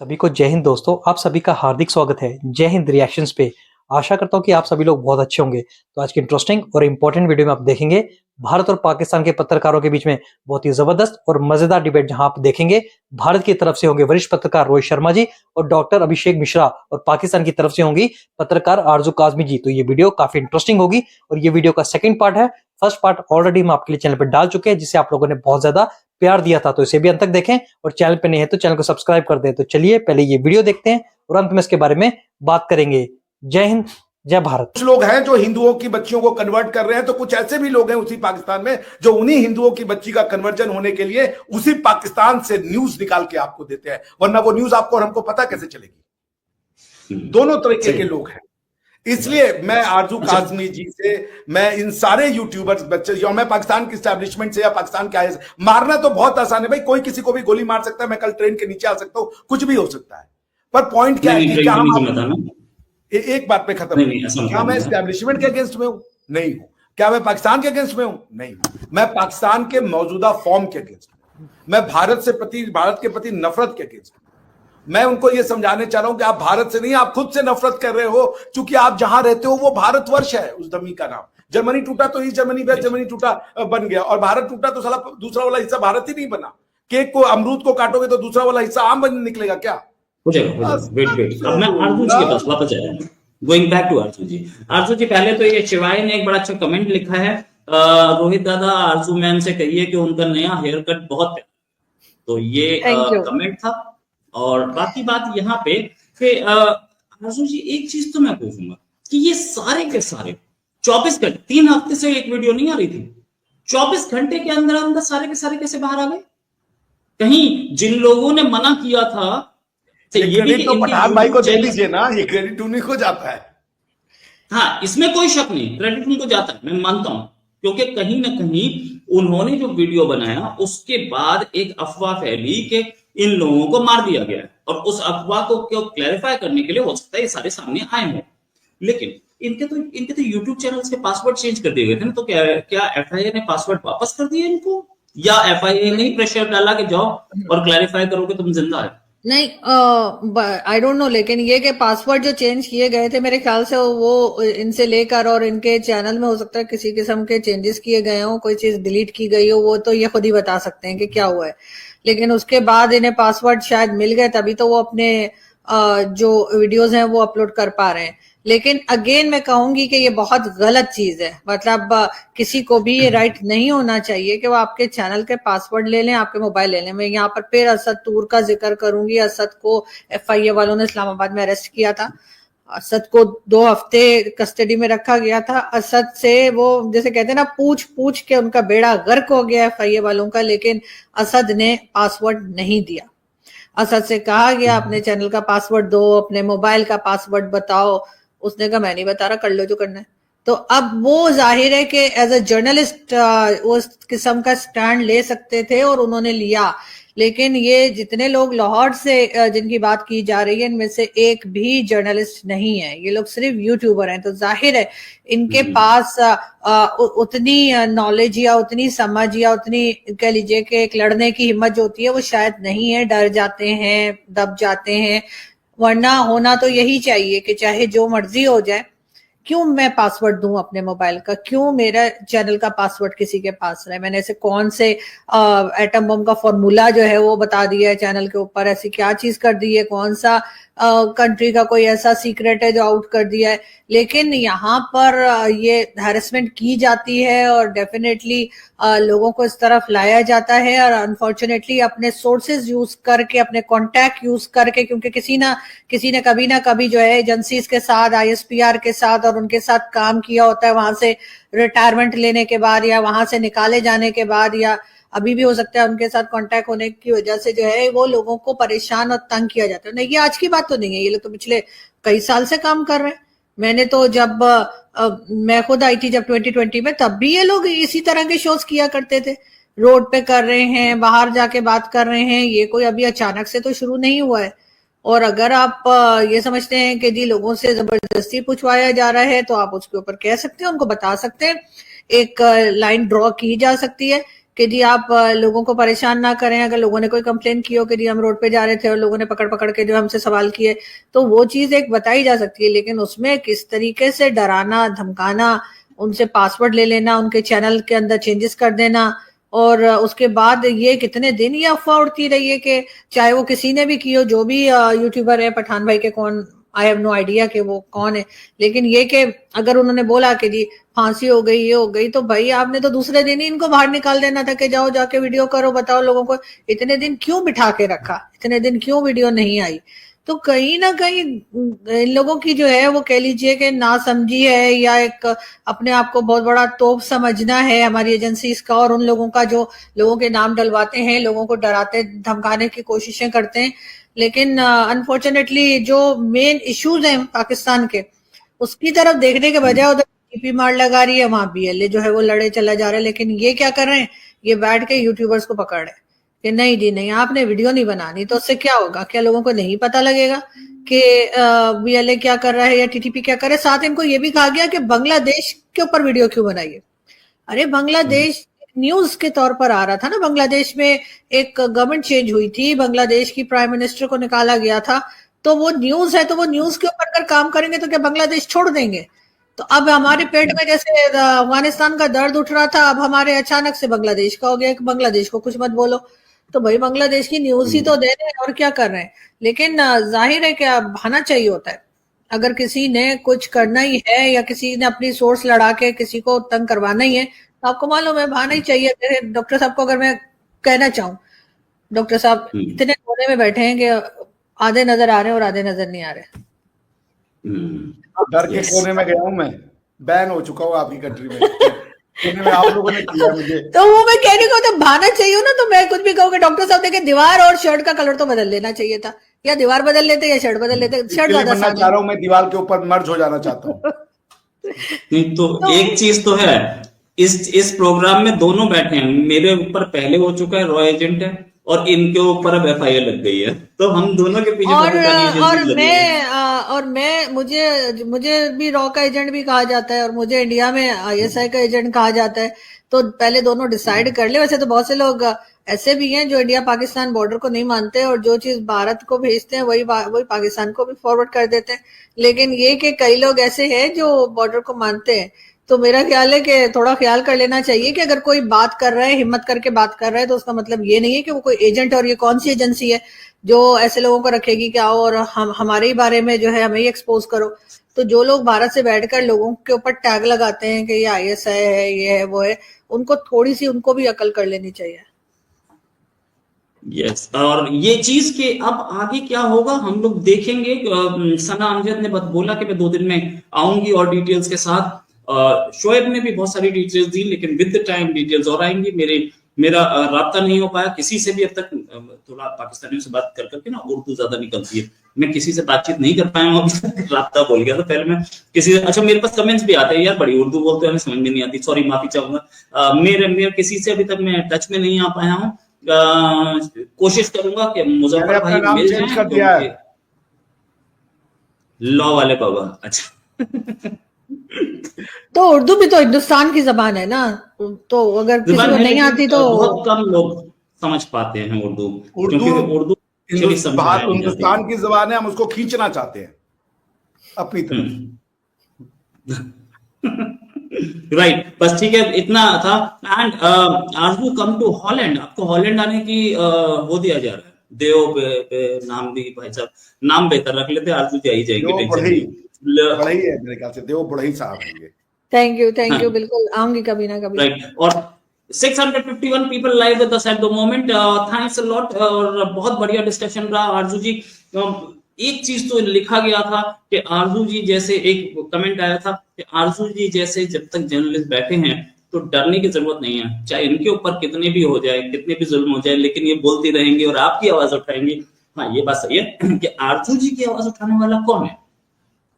सभी को जय हिंद दोस्तों। आप सभी का हार्दिक स्वागत है जय हिंद रिएक्शंस पे। आशा करता हूँ कि आप सभी लोग बहुत अच्छे होंगे। तो आज की इंटरेस्टिंग और इंपॉर्टेंट वीडियो में आप देखेंगे भारत और पाकिस्तान के पत्रकारों के बीच में बहुत ही जबरदस्त और मजेदार डिबेट, जहां आप देखेंगे भारत की तरफ से होंगे वरिष्ठ पत्रकार रोहित शर्मा जी और डॉक्टर अभिषेक मिश्रा, और पाकिस्तान की तरफ से होंगी पत्रकार आरजू काजमी जी। तो ये वीडियो काफी इंटरेस्टिंग होगी और ये वीडियो का सेकंड पार्ट है। फर्स्ट पार्ट ऑलरेडी हम आपके लिए चैनल पर डाल चुके हैं, जिसे आप लोगों ने बहुत ज्यादा प्यार दिया था, तो इसे भी अंत तक देखें और चैनल पे नहीं है तो चैनल को सब्सक्राइब कर दें। तो चलिए पहले ये वीडियो देखते हैं और अंत में इसके बारे में बात करेंगे। जय हिंद, जय भारत। कुछ लोग हैं जो हिंदुओं की बच्चियों को कन्वर्ट कर रहे हैं, तो कुछ ऐसे भी लोग हैं उसी पाकिस्तान में जो उन्हीं हिंदुओं की बच्ची का कन्वर्जन होने के लिए उसी पाकिस्तान से न्यूज निकाल के आपको देते हैं, वरना वो न्यूज आपको और हमको पता कैसे चलेगी। दोनों तरीके के लोग हैं। इसलिए मैं आरजू काजमी जी से, मैं इन सारे यूट्यूबर्स बच्चे, या मैं पाकिस्तान की स्टैब्लिशमेंट से या पाकिस्तान के आए, मारना तो बहुत आसान है भाई, कोई किसी को भी गोली मार सकता है, मैं कल ट्रेन के नीचे आ सकता हूं, कुछ भी हो सकता है। पर पॉइंट क्या है कि क्या हम एक बात पे खत्म, क्या मैं एस्टैब्लिशमेंट के अगेंस्ट में हूं? नहीं हूं। क्या मैं पाकिस्तान के अगेंस्ट में हूं? नहीं हूं। मैं पाकिस्तान के मौजूदा फॉर्म के अगेंस्ट में हूं। मैं भारत के प्रति नफरत के अगेंस्ट में। मैं उनको यह समझाने चाह रहा हूं कि आप भारत से नहीं, आप खुद से नफरत कर रहे हो, क्योंकि आप जहां रहते हो वो भारतवर्ष है, उस जमीन का नाम। जर्मनी टूटा तो ईस्ट जर्मनी, वेस्ट जर्मनी टूटा बन गया, और भारत टूटा तो साला दूसरा वाला हिस्सा भारत ही नहीं बना। केक को, अमरूद को काटोगे तो दूसरा वाला हिस्सा आम बन निकलेगा क्या? वेट अब मैं आरजू जी के पास वापस जा रहा हूँ। गोइंग बैक टू आरजू जी। आरजू जी, पहले तो ये शिवाय ने एक बड़ा अच्छा कमेंट लिखा है, रोहित दादा आरजू मैम से कहिए कि उनका नया हेयर कट बहुत प्यारा। तो ये कमेंट था। और बाकी बात यहाँ पे कि आरजू जी, एक चीज तो मैं पूछूंगा कि ये सारे के सारे 24 घंटे, 3 हफ्ते से एक वीडियो नहीं आ रही थी, 24 घंटे के अंदर अंदर सारे के सारे कैसे बाहर आ गए? कहीं जिन लोगों ने मना किया था, तो ये क्रेडिट तो पठान भाई को दे दीजिए ना, ये क्रेडिट उन्हीं को जाता है। हाँ, इसमें कोई शक नहीं, क्रेडिट उनको जाता है, मैं मानता हूं, क्योंकि कहीं ना कहीं उन्होंने जो वीडियो बनाया उसके बाद एक अफवाह फैली कि इन लोगों को मार दिया गया है, और उस अफवाह को क्लैरिफाई करने के लिए हो सकता है ये सारे सामने आए हों। लेकिन इनके तो यूट्यूब चैनल्स के पासवर्ड चेंज कर दिए गए थे ना, तो क्या एफआईए ने पासवर्ड वापस कर दिए इनको, या एफआईए ने प्रेशर डाला कि जाओ और क्लैरिफाई करो कि तुम जिंदा है? नहीं, आई डोंट नो, लेकिन ये कि पासवर्ड जो चेंज किए गए थे, मेरे ख्याल से वो इनसे लेकर और इनके चैनल में हो सकता है किसी किस्म के चेंजेस किए गए हो, कोई चीज डिलीट की गई हो, वो तो ये खुद ही बता सकते हैं कि क्या हुआ है। लेकिन उसके बाद इन्हें पासवर्ड शायद मिल गए, तभी तो वो अपने जो वीडियोस हैं वो अपलोड कर पा रहे हैं। लेकिन अगेन मैं कहूंगी कि ये बहुत गलत चीज है। मतलब किसी को भी ये राइट नहीं होना चाहिए कि वो आपके चैनल के पासवर्ड ले लें, आपके मोबाइल ले लें। मैं यहाँ पर फिर असद तूर का जिक्र करूंगी। असद को एफआईए वालों ने इस्लामाबाद में अरेस्ट किया था। असद को 2 हफ्ते कस्टडी में रखा गया था। असद से वो जैसे कहते हैं ना, पूछ पूछ के उनका बेड़ा गर्क हो गया एफआईए वालों का, लेकिन असद ने पासवर्ड नहीं दिया। असद से कहा गया अपने चैनल का पासवर्ड दो, अपने मोबाइल का पासवर्ड बताओ, उसने कहा मैं नहीं बता रहा, कर लो जो करना है। तो अब वो जाहिर है कि एज अ जर्नलिस्ट उस किस्म का स्टैंड ले सकते थे और उन्होंने लिया। लेकिन ये जितने लोग लाहौर से जिनकी बात की जा रही है, इनमें से एक भी जर्नलिस्ट नहीं है, ये लोग सिर्फ यूट्यूबर हैं। तो जाहिर है इनके पास उतनी नॉलेज या उतनी समझ या उतनी कह लीजिए कि एक लड़ने की हिम्मत जो होती है वो शायद नहीं है, डर जाते हैं, दब जाते हैं। वरना होना तो यही चाहिए कि चाहे जो मर्जी हो जाए, क्यों मैं पासवर्ड दूं अपने मोबाइल का, क्यों मेरा चैनल का पासवर्ड किसी के पास रहे। मैंने ऐसे कौन से एटम बम का फॉर्मूला जो है वो बता दिया है चैनल के ऊपर, ऐसी क्या चीज कर दी है, कौन सा कंट्री का कोई ऐसा सीक्रेट है जो आउट कर दिया है। लेकिन यहाँ पर ये हैरेसमेंट की जाती है और डेफिनेटली लोगों को इस तरफ लाया जाता है, और अनफॉर्चुनेटली अपने सोर्सेज यूज करके, अपने कॉन्टैक्ट यूज करके, क्योंकि किसी ने कभी ना कभी जो है एजेंसीज के साथ, आईएसपीआर के साथ और उनके साथ काम किया होता है, वहां से रिटायरमेंट लेने के बाद या वहां से निकाले जाने के बाद, या अभी भी हो सकता है उनके साथ कांटेक्ट होने की वजह से जो है वो लोगों को परेशान और तंग किया जाता है। नहीं, ये आज की बात तो नहीं है, ये लोग तो पिछले कई साल से काम कर रहे हैं। मैंने तो जब मैं खुद आई थी जब 2020 में, तब भी ये लोग इसी तरह के शोज किया करते थे, रोड पे कर रहे हैं, बाहर जाके बात कर रहे हैं। ये कोई अभी अचानक से तो शुरू नहीं हुआ है। और अगर आप ये समझते हैं कि जी लोगों से जबरदस्ती पूछवाया जा रहा है, तो आप उसके ऊपर कह सकते हैं, उनको बता सकते हैं, एक लाइन ड्रॉ की जा सकती है कि जी आप लोगों को परेशान ना करें। अगर लोगों ने कोई कंप्लेन की हो कि जी हम रोड पे जा रहे थे और लोगों ने पकड़ पकड़ के जो हमसे सवाल किए, तो वो चीज एक बताई जा सकती है, लेकिन उसमें किस तरीके से डराना, धमकाना, उनसे पासवर्ड ले लेना, उनके चैनल के अंदर चेंजेस कर देना, और उसके बाद ये कितने दिन ये अफवाह उड़ती रही है कि चाहे वो किसी ने भी की हो, जो भी यूट्यूबर है, पठान भाई के कौन, आई हैव नो आइडिया कि वो कौन है, लेकिन ये कि अगर उन्होंने बोला कि जी फांसी हो गई, ये हो गई, तो भाई आपने तो दूसरे दिन ही इनको बाहर निकाल देना था कि जाओ जाके वीडियो करो, बताओ लोगों को। इतने दिन क्यों बिठा के रखा, इतने दिन क्यों वीडियो नहीं आई? तो कहीं ना कहीं इन लोगों की जो है वो कह लीजिए कि नासमझी है, या एक अपने आप को बहुत बड़ा तोप समझना है हमारी एजेंसीज का, और उन लोगों का जो लोगों के नाम डलवाते हैं, लोगों को डराते धमकाने की कोशिशें करते हैं। लेकिन अनफॉर्चुनेटली जो मेन इश्यूज हैं पाकिस्तान के, उसकी तरफ देखने के बजाय उधर टीपी मार लगा रही है, वहां बीएलए जो है वो लड़े चला जा रहा है। लेकिन ये क्या कर रहे हैं, ये बैठ के यूट्यूबर्स को पकड़ रहे हैं कि नहीं जी नहीं, आपने वीडियो नहीं बनानी। तो उससे क्या होगा, क्या लोगों को नहीं पता लगेगा कि बीएलए क्या कर रहा है या टीटीपी क्या कर रहा है? साथ इनको ये भी कहा गया कि बांग्लादेश के ऊपर वीडियो क्यों बनाइए। अरे बांग्लादेश न्यूज के तौर पर आ रहा था ना, बांग्लादेश में एक गवर्नमेंट चेंज हुई थी, बांग्लादेश की प्राइम मिनिस्टर को निकाला गया था, तो वो न्यूज है, तो वो न्यूज के ऊपर अगर काम करेंगे तो क्या बांग्लादेश छोड़ देंगे? तो अब हमारे पेट में जैसे अफगानिस्तान का दर्द उठ रहा था, अब हमारे अचानक से बांग्लादेश का हो गया कि बांग्लादेश को कुछ मत बोलो। तो भाई बांग्लादेश की न्यूज ही तो दे रहे हैं, और क्या कर रहे हैं? लेकिन जाहिर है कि बहाना चाहिए होता है। अगर किसी ने कुछ करना ही है या किसी ने अपनी सोर्स लड़ा के किसी को तंग करवाना ही है, तो आपको मालूम है बहाना ही चाहिए। मेरे डॉक्टर साहब को अगर मैं कहना चाहूँ, डॉक्टर साहब इतने कोने में बैठे हैं कि आधे नजर आ रहे हैं और आधे नजर नहीं आ रहे। डर के कोने में गया हूं मैं, बैन हो चुका हूँ आपकी कंट्री में। कोने में आप लोगों ने किया मुझे। तो वो मैं कहने को तो बहाना चाहिए ना, तो मैं कुछ भी कहूँ कि डॉक्टर साहब देखे दीवार और शर्ट का कलर तो बदल लेना चाहिए था, या दीवार बदल लेते या शर्ट बदल लेते। शर्ट ज्यादा चाह रहा हूँ मैं, दीवार के ऊपर मर्ज हो जाना चाहता हूँ। नहीं तो एक चीज तो है, इस प्रोग्राम में दोनों बैठे हैं। मेरे ऊपर पहले हो चुका है, रॉ एजेंट है, और इनके ऊपर अब एफआईआर लग गई है, तो हम दोनों के पीछे और मैं मुझे भी रॉ का एजेंट भी कहा जाता है, और मुझे इंडिया में आईएसआई का एजेंट कहा जाता है। तो पहले दोनों डिसाइड कर ले। वैसे तो बहुत से लोग ऐसे भी हैं जो इंडिया पाकिस्तान बॉर्डर को नहीं मानते, और जो चीज भारत को भेजते हैं वही पाकिस्तान को भी फॉरवर्ड कर देते हैं। लेकिन ये कि कई लोग ऐसे हैं जो बॉर्डर को मानते हैं। तो मेरा ख्याल है कि थोड़ा ख्याल कर लेना चाहिए कि अगर कोई बात कर रहा है, हिम्मत करके बात कर रहा है, तो उसका मतलब ये नहीं है कि वो कोई एजेंट। और ये कौन सी एजेंसी है जो ऐसे लोगों को रखेगी कि आओ और हमारे ही बारे में जो है हमें ही एक्सपोज करो। तो जो लोग भारत से बैठकर लोगों के ऊपर टैग लगाते हैं कि ये आईएसआई है, ये है, वो है, उनको थोड़ी सी उनको भी अकल कर लेनी चाहिए। यस और ये चीज के अब आगे क्या होगा हम लोग देखेंगे। सना अमजद ने बोला कि मैं 2 दिन में आऊंगी और डिटेल्स के साथ। शोएब ने भी बहुत सारी डिटेल्स दी, लेकिन विद द टाइम डिटेल्स और आएंगी। मेरा राब्ता नहीं हो पाया किसी से भी अब तक। थोड़ा पाकिस्तानियों से बात कर करके ना उर्दू ज्यादा निकलती है, मैं किसी से बातचीत नहीं कर पाया हूँ अभी तक। राब्ता बोल गया था पहले मैं किसी से। अच्छा मेरे पास कमेंट्स भी आते हैं यार, बड़ी उर्दू बोलते हैं, हमें समझ में नहीं आती, सॉरी माफी चाहूंगा। मेरे किसी से अभी तक मैं टच में नहीं आ पाया हूँ। कोशिश करूंगा कि मुजफ्फर भाई मिल जाए। लॉ वाले बाबा, अच्छा तो उर्दू भी तो हिंदुस्तान की जबान है ना, तो अगर किसी को नहीं आती तो बहुत कम लोग समझ पाते हैं उर्दू, क्योंकि उर्दू हिंदुस्तान की जबान है, हम उसको खींचना चाहते हैं अपनी तरफ। राइट बस ठीक है, इतना था। And Aarzoo come to Holland, आपको हॉलैंड आने की वो दिया जा रहा है। देव पे नाम दी भाई साहब, नाम बेहतर रख लेते, आरजू जी आई जाएंगे। बढ़ई है मेरे ख्याल से, देव बढ़ई साहब होंगे। थैंक यू बिल्कुल आऊंगी कभी ना कभी। राइट और 651 people live with us at the moment, thanks a lot. और बहुत बढ़िया डिस्कशन रहा आरजू जी। एक चीज तो लिखा गया था कि आरजू जी जैसे, एक कमेंट आया था कि आरजू जी जैसे जब तक जर्नलिस्ट बैठे हैं तो डरने की जरूरत नहीं है, चाहे इनके ऊपर कितने भी हो जाए, कितने भी जुल्म हो जाए, लेकिन ये बोलती रहेंगे और आपकी आवाज उठाएंगे। हाँ ये बात सही है कि आरजू जी की आवाज उठाने वाला कौन है,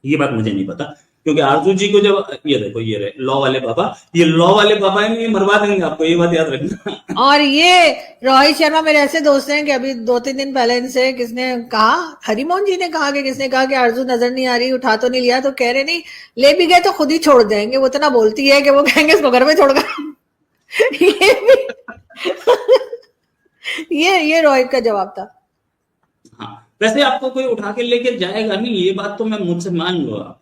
ये बात मुझे नहीं पता। क्योंकि आरजू जी को जब ये देखो, ये रहे लॉ वाले बाबा, ये लॉ वाले बाबा है, ये मरवा देंगे आपको, ये बात याद रखना। और ये रोहित शर्मा मेरे ऐसे दोस्त हैं कि अभी 2-3 दिन पहले इनसे किसने कहा, हरिमोहन जी ने कहा कि किसने कहा कि आरजू नजर नहीं आ रही, उठा तो नहीं लिया, तो कह रहे नहीं ले भी गए तो खुद ही छोड़ देंगे, वो इतना बोलती है कि वो कहेंगे इसको घर में छोड़कर ये भी ये रोहित का जवाब था। हाँ, वैसे आपको कोई उठा के लेके जाएगा नहीं, ये बात तो मैं मुझसे मान लो। आप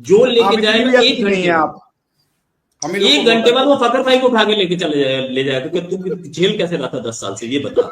जो आप लेके इतनी जाएगा भी 1 अच्छी नहीं घंटे है बाद, आप। हम ही लोग 1 को घंटे बाद बहुत वो फकर भाई को उठा के लेके चले जाए ले जाएगा, क्योंकि तू झेल कैसे रहा था 10 साल से, ये बता।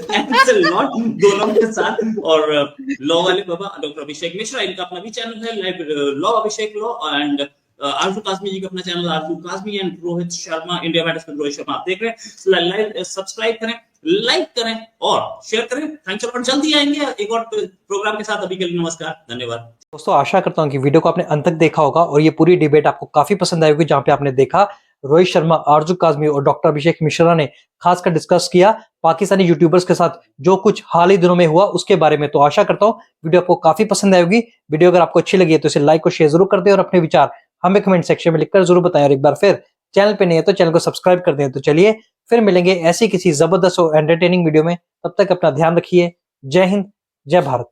थैंक्स अ लॉट दोनों के साथ। और लॉ वाले बाबा डॉक्टर अभिषेक मिश्रा, इनका अपना भी चैनल है, live law Abhishek law, and आरजू काजमी जी का अपना channel Aarzoo Kazmi, and Rohit Sharma India matters में रोहित शर्मा, आप देख रहे हैं। लाइव सब्सक्राइब करें, लाइक करें और शेयर करें। थैंक्स अ लॉट, जल्दी आएंगे एक और प्रोग्राम के साथ। अभी के लिए नमस्कार, धन्यवाद। दोस्तों आशा करता हूं कि वीडियो को आपने अंत तक देखा होगा और ये पूरी डिबेट आपको काफी पसंद आई होगी, जहां पे आपने देखा रोहित शर्मा, आरजू काजमी और डॉक्टर अभिषेक मिश्रा ने खासकर डिस्कस किया पाकिस्तानी यूट्यूबर्स के साथ जो कुछ हाल ही दिनों में हुआ उसके बारे में। तो आशा करता हूं वीडियो आपको काफी पसंद आई होगी। वीडियो अगर आपको अच्छी लगी है तो इसे लाइक और शेयर जरूर कर दें और अपने विचार हमें कमेंट सेक्शन में लिखकर जरूर बताएं। और एक बार फिर चैनल पे नहीं है तो चैनल को सब्सक्राइब कर दें। तो चलिए फिर मिलेंगे ऐसी किसी जबरदस्त और एंटरटेनिंग वीडियो में, तब तक अपना ध्यान रखिए। जय हिंद, जय भारत।